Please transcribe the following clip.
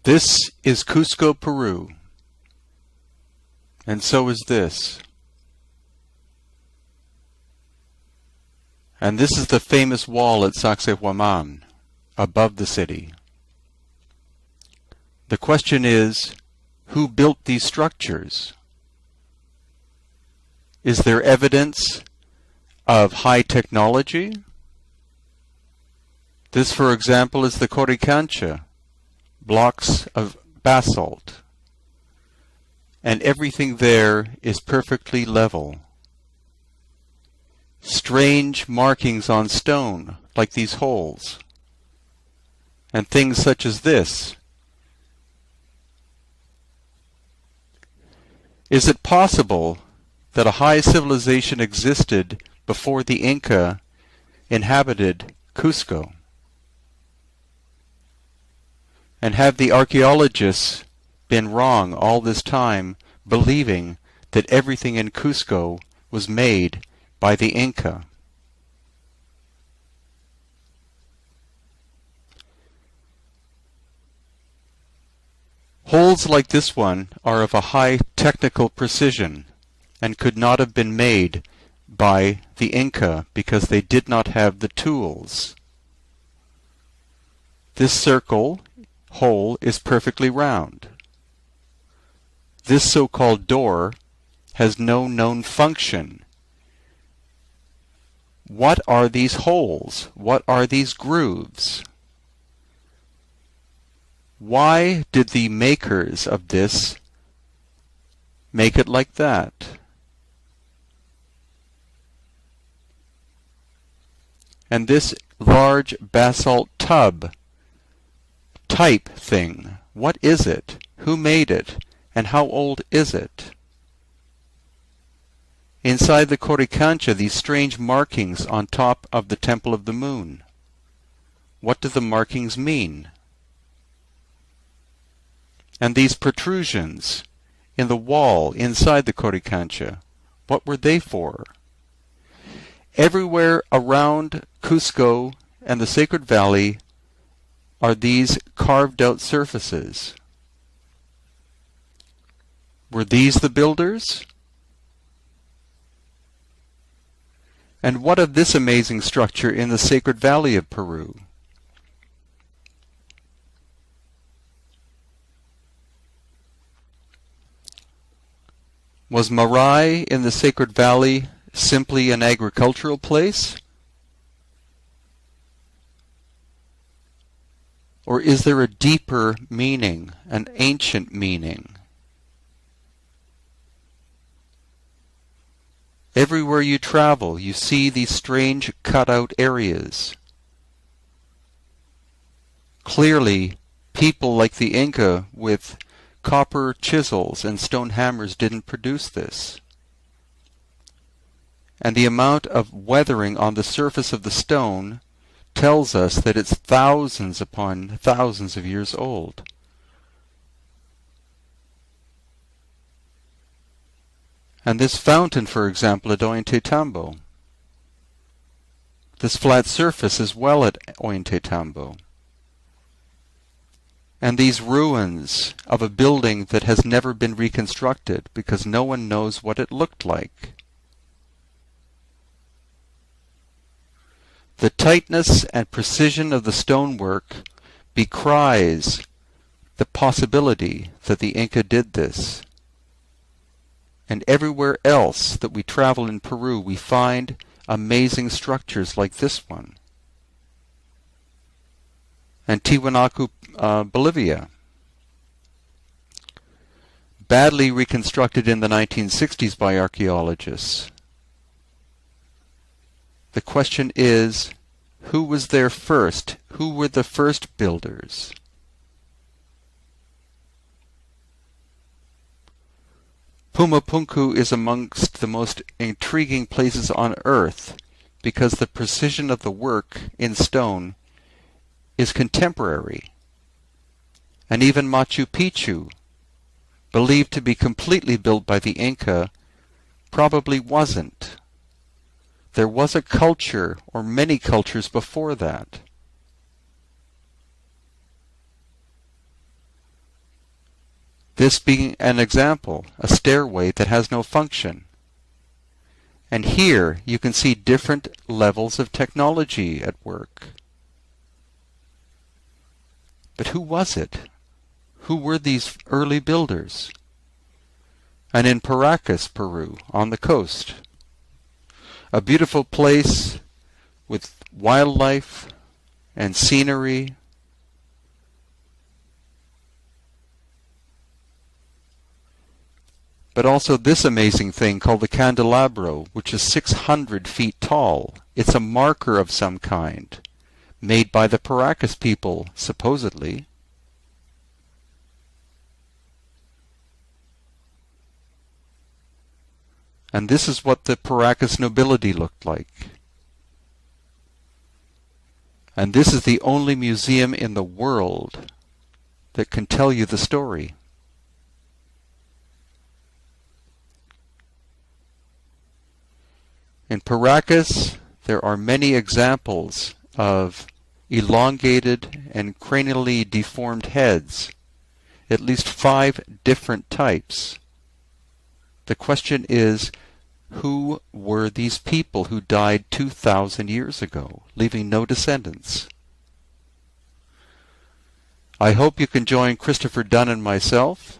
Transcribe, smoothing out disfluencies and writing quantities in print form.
This is Cusco, Peru, and so is this. And this is the famous wall at Sacsayhuaman, above the city. The question is, who built these structures? Is there evidence of high technology? This, for example, is the Coricancha, blocks of basalt, and everything there is perfectly level. Strange markings on stone, like these holes, and things such as this. Is it possible that a high civilization existed before the Inca inhabited Cusco? And have the archaeologists been wrong all this time, believing that everything in Cusco was made by the Inca? Holes like this one are of a high technical precision and could not have been made by the Inca because they did not have the tools. This circle hole is perfectly round. This so-called door has no known function. What are these holes? What are these grooves? Why did the makers of this make it like that? And this large basalt tub type thing, what is it? Who made it? And how old is it? Inside the Coricancha, these strange markings on top of the Temple of the Moon. What do the markings mean? And these protrusions in the wall inside the Coricancha, what were they for? Everywhere around Cusco and the Sacred Valley are these carved out surfaces. Were these the builders? And what of this amazing structure in the Sacred Valley of Peru? Was Marai in the Sacred Valley simply an agricultural place? Or is there a deeper meaning, an ancient meaning? Everywhere you travel, you see these strange cut-out areas. Clearly, people like the Inca with copper chisels and stone hammers didn't produce this. And the amount of weathering on the surface of the stone tells us that it's thousands upon thousands of years old. And this fountain, for example, at Ollantaytambo. This flat surface as well at Ollantaytambo. And these ruins of a building that has never been reconstructed because no one knows what it looked like. The tightness and precision of the stonework decries the possibility that the Inca did this. And everywhere else that we travel in Peru, we find amazing structures like this one. And Tiwanaku, Bolivia, badly reconstructed in the 1960s by archaeologists. The question is, who was there first? Who were the first builders? Pumapunku is amongst the most intriguing places on earth because the precision of the work in stone is contemporary. And even Machu Picchu, believed to be completely built by the Inca, probably wasn't. There was a culture, or many cultures before that. This being an example, a stairway that has no function. And here you can see different levels of technology at work. But who was it? Who were these early builders? And in Paracas, Peru, on the coast, a beautiful place with wildlife and scenery, but also this amazing thing called the candelabro, which is 600 feet tall. It's a marker of some kind, made by the Paracas people, supposedly. And this is what the Paracas nobility looked like. And this is the only museum in the world that can tell you the story. In Paracas, there are many examples of elongated and cranially deformed heads, at least 5 different types. The question is, who were these people who died 2,000 years ago, leaving no descendants? I hope you can join Christopher Dunn and myself